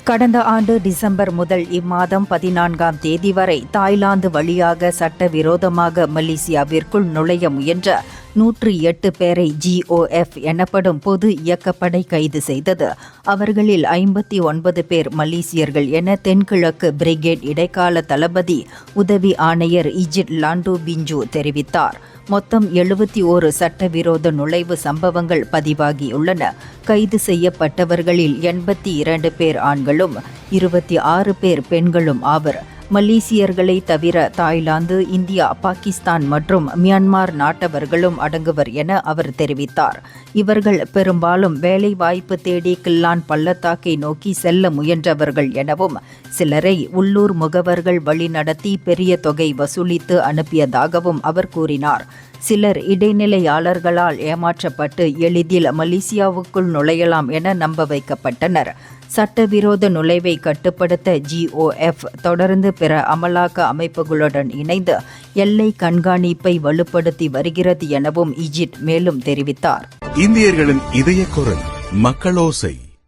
கடந்த ஆண்டு டிசம்பர் முதல் இம்மாதம் 14ஆம் தேதி வரை தாய்லாந்து வழியாக சட்டவிரோதமாக மலேசியாவிற்குள் நுழைய முயன்ற 108 பேரை GOF எனப்படும் பொது இயக்கப்படை கைது செய்தது. அவர்களில் 59 பேர் மலேசியர்கள் என தென்கிழக்கு பிரிகேட் இடைக்கால தளபதி உதவி ஆணையர் இஜிட் லாண்டு பிஞ்சு தெரிவித்தார். மொத்தம் 71 சட்டவிரோத நுழைவு சம்பவங்கள் பதிவாகியுள்ளன. கைது செய்யப்பட்டவர்களில் 82 பேர் ஆண்களும் 26 பேர் பெண்களும் ஆவர். மலேசியர்களை தவிர தாய்லாந்து, இந்தியா, பாகிஸ்தான் மற்றும் மியான்மர் நாட்டவர்களும் அடங்குவர் என அவர் தெரிவித்தார். இவர்கள் பெரும்பாலும் வேலை வாய்ப்பு தேடி கில்லான் பள்ளத்தாக்கை நோக்கி செல்ல முயன்றவர்கள் எனவும் சிலரை உள்ளூர் முகவர்கள் வழிநடத்தி பெரிய தொகை வசூலித்து அனுப்பியதாகவும் அவர் கூறினார். சிலர் இடைநிலையாளர்களால் ஏமாற்றப்பட்டு எளிதில் மலேசியாவுக்குள் நுழையலாம் என நம்ப வைக்கப்பட்டனர். சட்டவிரோத நுழைவை கட்டுப்படுத்த GOF தொடர்ந்து பிற அமலாக்க அமைப்புகளுடன் இணைந்து எல்லை கண்காணிப்பை வலுப்படுத்தி வருகிறது எனவும் இஜிட் மேலும் தெரிவித்தார். இந்தியர்களின் இதய குரல் மக்களோசை.